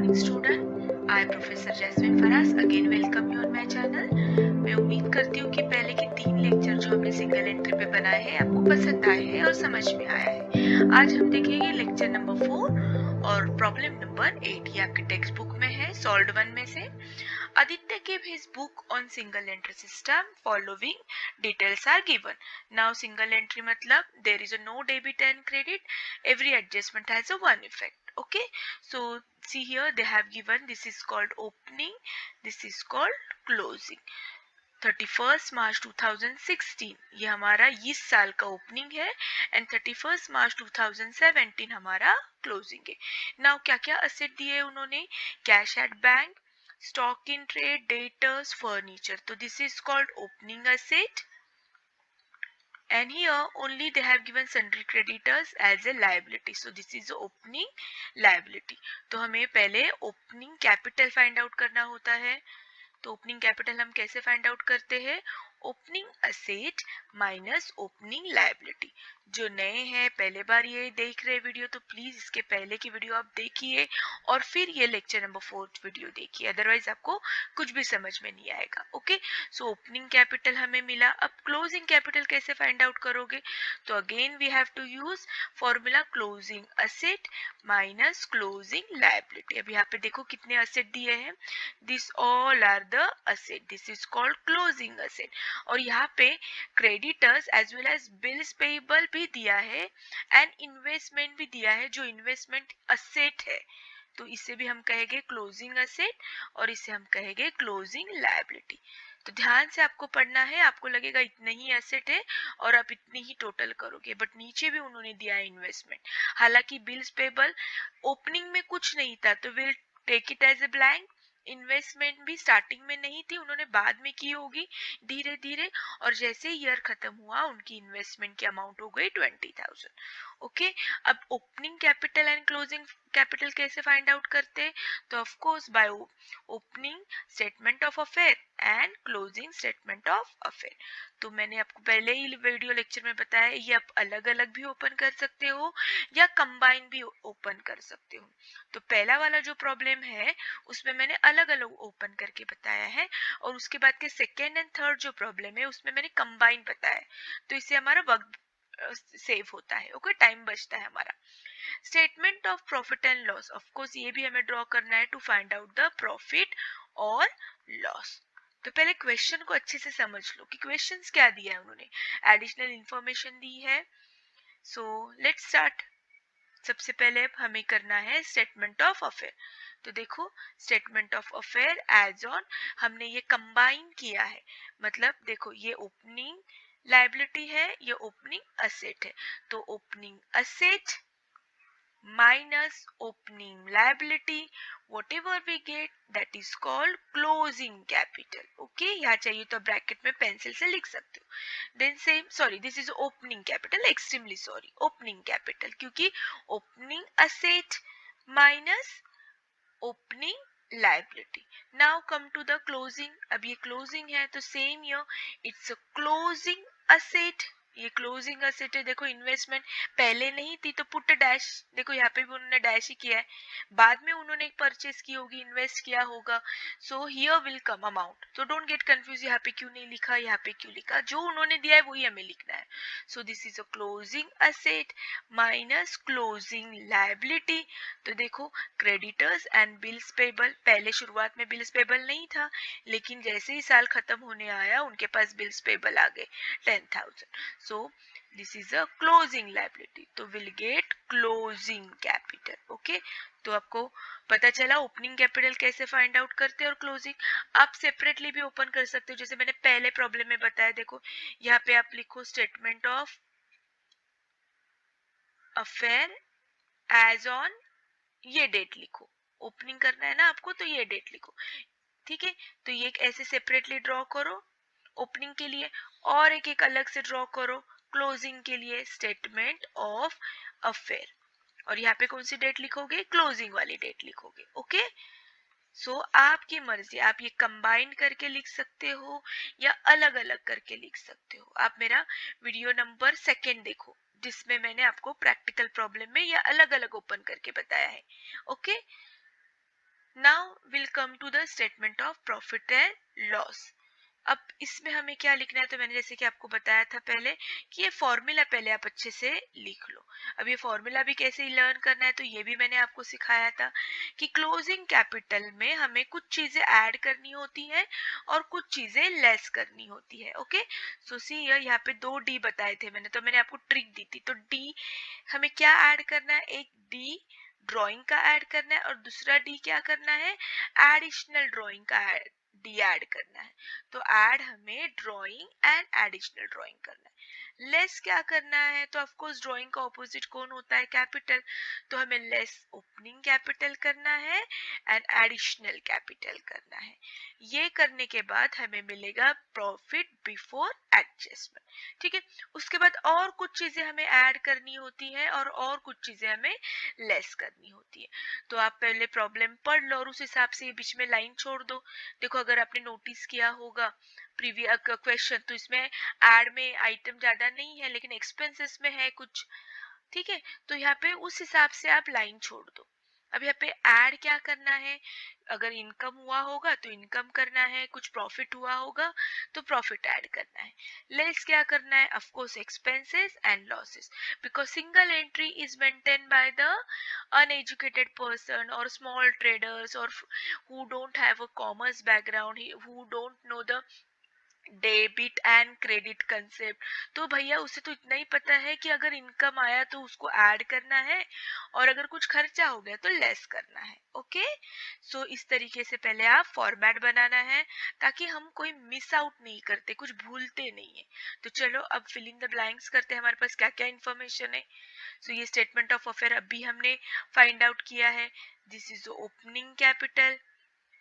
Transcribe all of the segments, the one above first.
morning student. I Professor Jasmine Faraz again welcome you on my channel. मैं उम्मीद करती हूँ कि पहले के 3 लेक्चर जो हमने सिंगल एंट्री पे बनाए हैं आपको पसंद आए हैं और समझ में आया है। आज हम देखेंगे लेक्चर नंबर 4 और प्रॉब्लम नंबर 8। ये आपके टेक्स्ट बुक में है, सॉल्व्ड 1 में से। Aditya gave his book on single entry system. Following details are given. Now single entry matlab there is a no debit and credit. Every adjustment has a one effect. Okay, so see here they have given this is called opening, this is called closing. 31st मार्च 2016 ये हमारा इस साल का opening है and 31st मार्च 2017 हमारा closing है। Now क्या क्या असेट दिए उन्होंने? Cash at bank, stock in trade, debtors, furniture. So this is called opening asset. And here only they have given sundry creditors as a liability. So this is the opening liability. तो हमें पहले opening capital find out करना होता है। तो opening capital हम कैसे find out करते हैं? Opening asset minus opening liability. जो नए हैं पहले बार ये देख रहे वीडियो तो प्लीज इसके पहले की वीडियो आप देखिए और फिर ये लेक्चर नंबर 4 वीडियो देखिए, अदरवाइज आपको कुछ भी समझ में नहीं आएगा। ओके, सो ओपनिंग कैपिटल हमें मिला। अब क्लोजिंग कैपिटल कैसे फाइंड आउट करोगे? तो again we have to use formula closing asset minus closing liability. अब यहाँ पे देखो कितने असेट दिए हैं, this all are the asset, this is called closing asset. और यहाँ पे creditors as well as bills payable भी दिया है एंड इन्वेस्टमेंट भी दिया है, जो इन्वेस्टमेंट असेट है। तो इसे भी हम कहेंगे क्लोजिंग असेट और इसे हम कहेंगे क्लोजिंग लायबिलिटी। तो ध्यान से आपको पढ़ना है, आपको लगेगा इतने ही एसेट है और आप इतनी ही टोटल करोगे, बट नीचे भी उन्होंने दिया है इन्वेस्टमेंट। हालांकि बिल्स पेएबल ओपनिंग में कुछ नहीं था तो will take it as a blank. Investment भी स्टार्टिंग में नहीं थी, उन्होंने बाद में की होगी धीरे धीरे, और जैसे ईयर खत्म हुआ उनकी इन्वेस्टमेंट की अमाउंट हो गई 20,000। ओके, अब opening capital and closing capital कैसे फाइंड आउट करते हैं? तो of course by opening statement of affair and closing statement of affair. तो मैंने आपको पहले ही वीडियो लेक्चर में बताया ये आप अलग अलग भी ओपन कर सकते हो या कंबाइन भी ओपन कर सकते हो। तो पहला वाला जो प्रॉब्लम है उसमें मैंने अलग अलग ओपन करके बताया है, और उसके बाद के सेकेंड एंड थर्ड जो प्रॉब्लम है उसमें मैंने कंबाइन बताया। तो इससे हमारा वक्त सेव होता है। ओके, टाइम बचता है हमारा। Statement of profit and loss, of course ये भी हमें ड्रॉ करना है to find out the profit और लॉस। तो पहले क्वेश्चन को अच्छे से समझ लो कि क्वेश्चंस क्या दिया है उन्होंने, एडिशनल इंफॉर्मेशन दी है। So let's start. सबसे पहले अब हमें करना है स्टेटमेंट ऑफ अफेयर। तो देखो statement of affair as on हमने ये कंबाइन किया है, मतलब देखो ये ओपनिंग लायबिलिटी है, ये ओपनिंग असेट है। तो opening asset minus opening liability, whatever we get that is called closing capital. Okay, यहाँ चाहिए तो ब्रैकेट में पेंसिल से लिख सकते हो। then same, sorry, this is opening capital, extremely sorry, opening capital, क्योंकि opening asset minus opening liability. Now come to the closing. अब ये closing है तो same here, it's a closing asset, ये क्लोजिंग असेट है। देखो इन्वेस्टमेंट पहले नहीं थी तो पुट डैश, देखो यहाँ पे भी उन्होंने डैश ही किया है, बाद में उन्होंने परचेस की होगी, इन्वेस्ट किया होगा। So here will come amount. तो डोंट गेट कंफ्यूज, यहाँ पे क्यों नहीं लिखा, यहाँ पे क्यों लिखा, जो उन्होंने दिया है वही हमें लिखना है। सो this is a closing asset minus closing liability. तो देखो क्रेडिटर्स एंड बिल्स पेबल, पहले शुरुआत में बिल्स पेबल नहीं था, लेकिन जैसे ही साल खत्म होने आया उनके पास बिल्स पेबल आ गए 10,000। So this is a closing liability, तो will get closing capital. Okay, तो आपको पता चला ओपनिंग कैपिटल कैसे फाइंड आउट करते हैं और क्लोजिंग आप सेपरेटली भी ओपन कर सकते हो, जैसे मैंने पहले प्रॉब्लम में बताया। देखो यहाँ पे आप लिखो statement of affair as on, ये डेट लिखो, ओपनिंग करना है ना आपको तो ये डेट लिखो, ठीक है। तो ये ऐसे सेपरेटली ड्रॉ करो ओपनिंग के लिए, और एक एक अलग से ड्रॉ करो क्लोजिंग के लिए, स्टेटमेंट ऑफ अफेयर। और यहाँ पे कौन सी डेट लिखोगे? क्लोजिंग वाली डेट लिखोगे। ओके, सो आपकी मर्जी, आप ये कंबाइन करके लिख सकते हो या अलग अलग करके लिख सकते हो। आप मेरा वीडियो नंबर 2 देखो जिसमें मैंने आपको प्रैक्टिकल प्रॉब्लम में ये अलग अलग ओपन करके बताया है। Okay, now will come to the statement of profit and loss. अब इसमें हमें क्या लिखना है, तो मैंने जैसे कि आपको बताया था पहले कि ये फॉर्मूला पहले आप अच्छे से लिख लो। अब ये फॉर्मूला भी कैसे लर्न करना है, तो ये भी मैंने आपको सिखाया था कि क्लोजिंग कैपिटल में हमें कुछ चीजें ऐड करनी होती है और कुछ चीजें लेस करनी होती है। ओके, सो सी यहाँ पे 2 डी बताए थे मैंने, तो मैंने आपको ट्रिक दी थी। तो डी हमें क्या ऐड करना है, एक डी ड्राइंग का ऐड करना है और दूसरा डी क्या करना है, एडिशनल ड्राइंग का डी ऐड करना है। तो ऐड हमें ड्राइंग एंड एडिशनल ड्राइंग करना है। लेस क्या करना है, तो ऑफ कोर्स ड्राइंग का ऑपोजिट कौन होता है, कैपिटल। तो हमें लेस ओपनिंग कैपिटल करना है एंड एडिशनल कैपिटल करना है। ये करने के बाद हमें मिलेगा प्रॉफिट बिफोर एडजस्टमेंट। ठीक है, उसके बाद और कुछ चीजें हमें ऐड करनी होती है और कुछ चीजें हमें लेस करनी होती है। तो आप पहले प्रॉब्लम पढ़ लो और उस हिसाब से बीच में लाइन छोड़ दो। देखो अगर आपने नोटिस किया होगा प्रीवियस क्वेश्चन, तो इसमें ऐड में आइटम ज्यादा नहीं है लेकिन एक्सपेंसेस में है कुछ। ठीक है, तो यहाँ पे उस हिसाब से आप लाइन छोड़ दो। अब यहाँ पे ऐड क्या करना है, अगर इनकम हुआ होगा तो इनकम करना है, कुछ प्रॉफिट हुआ होगा तो प्रॉफिट ऐड करना है। लेस क्या करना है, of course expenses and losses, because single entry is maintain by the uneducated person or small traders or who don't have a commerce background, who don't know the debit and credit concept. तो भैया उसे तो इतना ही पता है कि अगर income आया तो उसको ऐड करना है और अगर कुछ खर्चा हो गया तो लेस करना है। ओके, सो इस तरीके से पहले आप फॉर्मेट बनाना है ताकि हम कोई मिस आउट नहीं करते, कुछ भूलते नहीं है। तो चलो अब फिल इन द ब्लैंक्स करते हैं, हमारे पास क्या क्या इन्फॉर्मेशन है। सो ये स्टेटमेंट ऑफ अफेयर अभी हमने फाइंड आउट किया है। This is opening capital,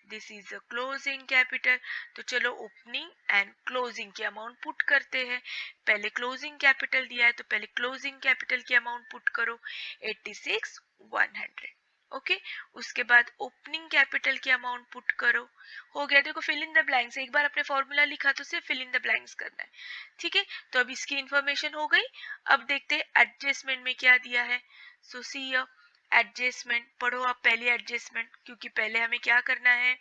this is a closing capital. तो चलो ओपनिंग एंड क्लोजिंग की अमाउंट पुट करते हैं। पहले क्लोजिंग कैपिटल दिया है तो पहले क्लोजिंग कैपिटल की अमाउंट पुट करो 86,100। ओके, उसके बाद ओपनिंग कैपिटल की अमाउंट पुट करो। हो गया, देखो फिल इन द ब्लैंक्स, एक बार अपने फॉर्मूला लिखा तो सिर्फ फिल इन द ब्लैंक्स करना है। ठीक है, तो अब इसकी इंफॉर्मेशन हो गई। अब देखते हैं एडजस्टमेंट में क्या दिया है। सो सी एडजस्टमेंट पढ़ो आप पहले एडजस्टमेंट, क्योंकि पहले हमें क्या करना है,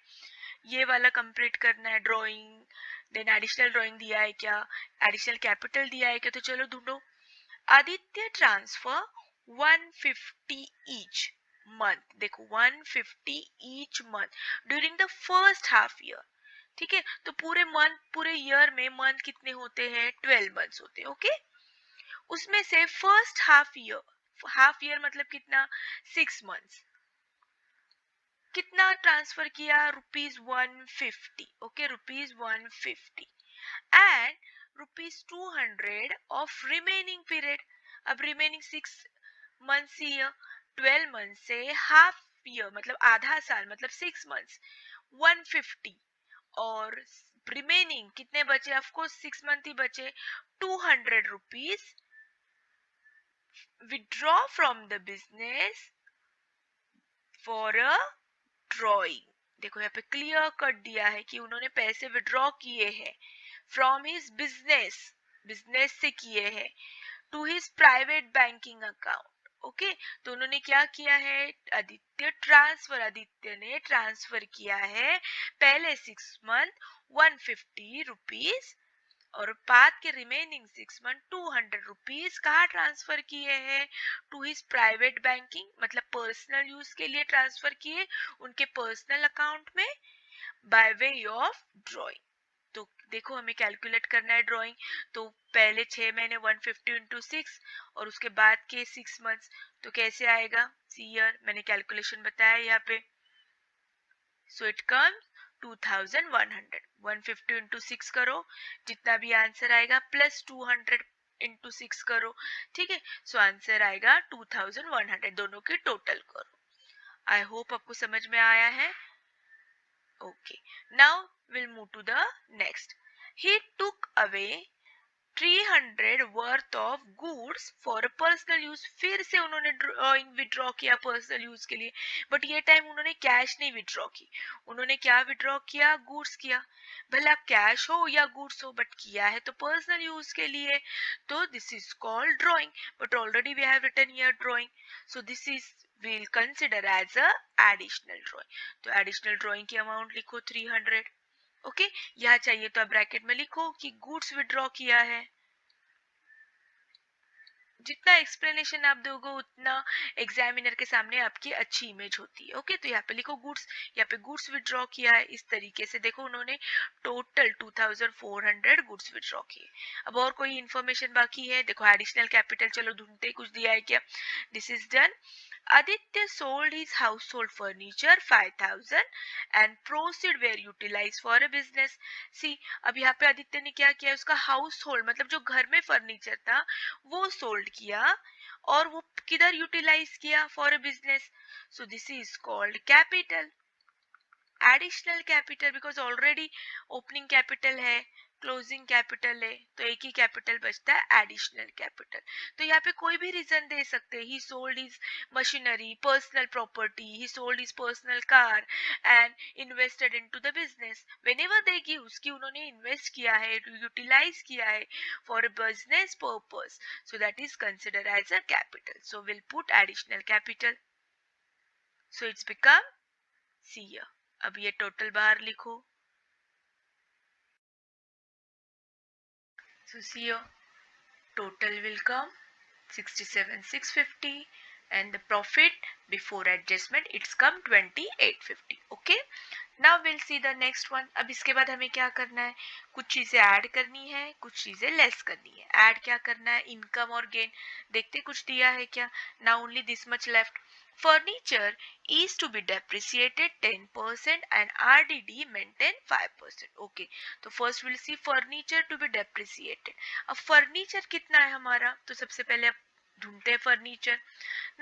ये वाला कंप्लीट करना है ड्राइंग, देन एडिशनल ड्राइंग दिया है क्या, एडिशनल कैपिटल दिया है क्या, तो चलो ढूंढो। आदित्य ट्रांसफर 150 ईच मंथ, देखो 150 each month during the first half year. ठीक है, तो पूरे मंथ, पूरे ईयर में मंथ कितने होते हैं, 12 मंथ्स होते हैं। ओके, उसमें से फर्स्ट हाफ ईयर मतलब कितना, 6 मंथ्स, कितना ट्रांसफर किया, ₹150। Okay, ₹150 and ₹200 of remaining period. अब रिमेनिंग 6 मंथ्स ईयर, 12 मंथ से हाफ ईयर मतलब आधा साल मतलब 6 मंथ्स, 150 और रिमेनिंग कितने बचे, ऑफ कोर्स 6 मंथ ही बचे, ₹200 withdraw from the business for a drawing. देखो यहाँ पे क्लियर कट दिया है कि उन्होंने पैसे विड्रॉ किए हैं फ्रॉम हिज बिजनेस, बिजनेस से किए हैं, to his private banking account. Okay, तो उन्होंने क्या किया है, आदित्य ने ट्रांसफर किया है पहले 6 मंथ ₹150 और बाद के रिमेनिंग 6 मंथ ₹200 कहाँ ट्रांसफर किए हैं, टू हिज प्राइवेट बैंकिंग मतलब पर्सनल यूज के लिए ट्रांसफर किए उनके पर्सनल अकाउंट में बाय वे ऑफ ड्राइंग। तो देखो हमें कैलकुलेट करना है ड्राइंग, तो पहले 6 महीने 150 इंटू 6 और उसके बाद के 6 मंथ्स, तो कैसे आएगा, सी ईयर मैंने कैलकुलेशन बताया यहाँ पे। सो इट कम्स 2100, 150 इंटू 6 करो जितना भी आंसर आएगा प्लस 200 इंटू 6 करो। ठीक है, सो आंसर आएगा 2100, दोनों की टोटल करो। आई होप आपको समझ में आया है। Okay, now will move to the next. He took away 300 worth of goods for personal use, फिर से उन्होंने ड्रॉइंग विड्रॉ किया पर्सनल यूज के लिए, बट ये टाइम उन्होंने कैश नहीं विड्रॉ की, उन्होंने क्या विड्रॉ किया, गुड्स किया। भला कैश हो या गुड्स हो बट किया है तो पर्सनल यूज के लिए, तो this is called drawing, but already we have written here drawing, so this is we'll consider as a additional drawing. तो additional drawing की अमाउंट लिखो 300. ओके, यहाँ चाहिए तो आप ब्रैकेट में लिखो कि गुड्स विड्रॉ किया है. जितना एक्सप्लेनेशन आप दोगे उतना एग्जामिनर के सामने आपकी अच्छी इमेज होती है. ओके, तो यहाँ पे लिखो गुड्स, यहाँ पे गुड्स विड्रॉ किया है. इस तरीके से देखो उन्होंने टोटल 2400 गुड्स विड्रॉ किए. अब और कोई इन्फॉर्मेशन बाकी है? देखो एडिशनल कैपिटल, चलो ढूंढते कुछ दिया है क्या. This is done. Aditya sold his household furniture 5000 and proceeds were utilized for a business. See, अब यहाँ पे आदित्य ने क्या किया, उसका हाउस होल्ड मतलब जो घर में फर्नीचर था वो सोल्ड किया और वो किधर यूटिलाइज किया, for a business. So this is called capital, additional capital, because already opening capital है, क्लोजिंग कैपिटल है, तो एक ही कैपिटल बचता है, एडिशनल कैपिटल. तो यहाँ पे कोई भी रीजन दे सकते हैं. He sold his machinery, personal property, he sold his personal car and invested into the business. Whenever they gives कि उन्होंने इन्वेस्ट किया है, यूटिलाइज किया है for a business purpose, so that is considered as a capital. So will put additional capital. So it's become C. अब ये total बाहर लिखो. So see your total will come 67,650 and the profit before adjustment it's come 2850. Okay, now we'll see the next one. अब इसके बाद हमें क्या करना है, कुछ चीजें ऐड करनी है, कुछ चीजें लेस करनी है. ऐड क्या करना है, इनकम और गेन. देखते कुछ दिया है क्या. Now only this much left. Furniture is to be depreciated 10% and RDD maintain 5%. Okay, तो first we'll see furniture to be depreciated. अब furniture कितना है हमारा, तो सबसे पहले आप ढूंढते हैं furniture.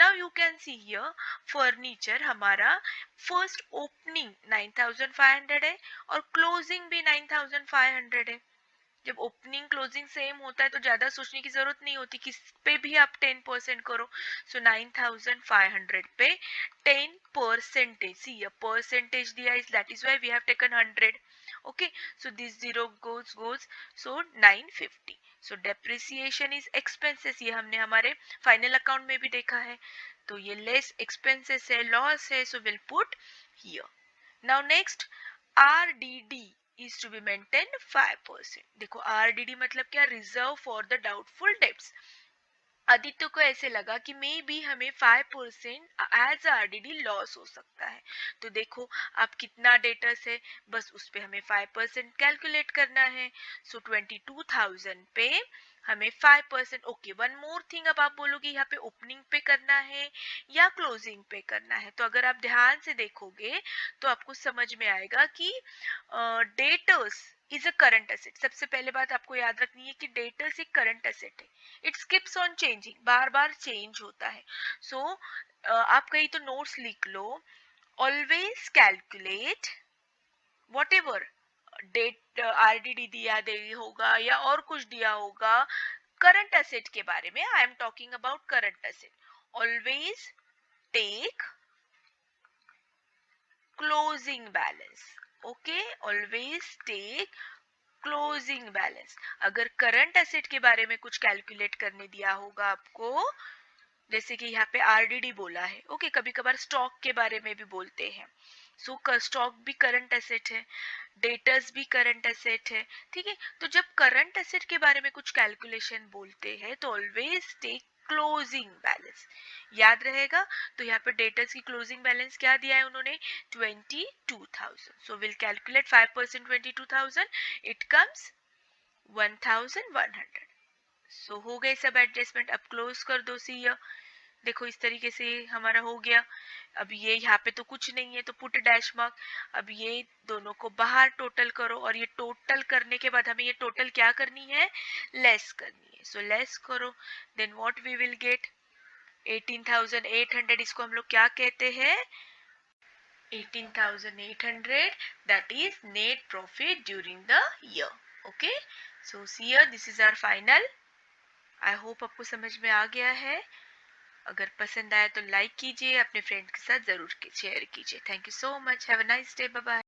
Now you can see here furniture हमारा first opening 9500 है और closing भी 9500 है. जब ओपनिंग क्लोजिंग सेम होता है तो ज्यादा सोचने की जरूरत नहीं होती, किस पे भी आप 10% करो. सो 9500 पे 10%, सी अ परसेंटेज दिया is, that is why we have taken 100. Okay, so this zero goes, so 950. So depreciation is expenses, ये हमने हमारे फाइनल अकाउंट में भी देखा है. तो ये लेस एक्सपेंसेस है, लॉस है, सो will put here. Now next RDD is to be maintained 5%. देखो RDD मतलब क्या, reserve for the doubtful debts. Aditya को ऐसे लगा कि मे बी हमें 5% एज RDD लॉस हो सकता है. तो देखो आप कितना डेटर्स है, बस उस पे हमें 5% कैलकुलेट करना है. सो 22,000 पे हमें 5%. ओके, वन मोर थिंग, अब आप बोलोगे यहाँ पे ओपनिंग पे करना है या क्लोजिंग पे करना है. तो अगर आप ध्यान से देखोगे तो आपको समझ में आएगा कि debtors is a current asset. सबसे पहले बात आपको याद रखनी है कि डेटर्स एक करंट एसेट है. इट कीप्स ऑन चेंजिंग, बार बार चेंज होता है. सो आप कहीं तो नोट्स लिख लो, always calculate whatever debt RDD दिया दे होगा या और कुछ दिया होगा करंट एसेट के बारे में. I am talking about current asset. Always take closing balance. Okay, always take closing balance. अगर करंट एसेट के बारे में कुछ कैलकुलेट करने दिया होगा आपको, जैसे कि यहाँ पे RDD बोला है. ओके, कभी कभार स्टॉक के बारे में भी बोलते हैं. सो स्टॉक भी करंट एसेट है, डेटर्स भी करंट एसेट है. ठीक है, तो जब करंट एसेट के बारे में कुछ कैलकुलेशन बोलते हैं तो ऑलवेज टेक क्लोजिंग बैलेंस. याद रहेगा. तो यहाँ पे डेटर्स की क्लोजिंग बैलेंस क्या दिया है उन्होंने, 22,000. So will calculate 5% 22,000, it comes 1,100. सो हो गए सब एडजस्टमेंट. अब क्लोज कर दो. सी देखो इस तरीके से हमारा हो गया. अब ये यहाँ पे तो कुछ नहीं है तो पुट डैश मार्क. अब ये दोनों को बाहर टोटल करो और ये टोटल करने के बाद हमें ये टोटल क्या करनी है, लेस करनी है. सो लेस करो, then what we will get 18,800. इसको हम लोग क्या कहते हैं, 18,800, that is net profit during the year. Okay, so see here, this is our final. I hope आपको समझ में आ गया है. अगर पसंद आया तो लाइक कीजिए, अपने फ्रेंड के साथ जरूर शेयर कीजिए. Thank you so much. Have a nice day. Bye bye.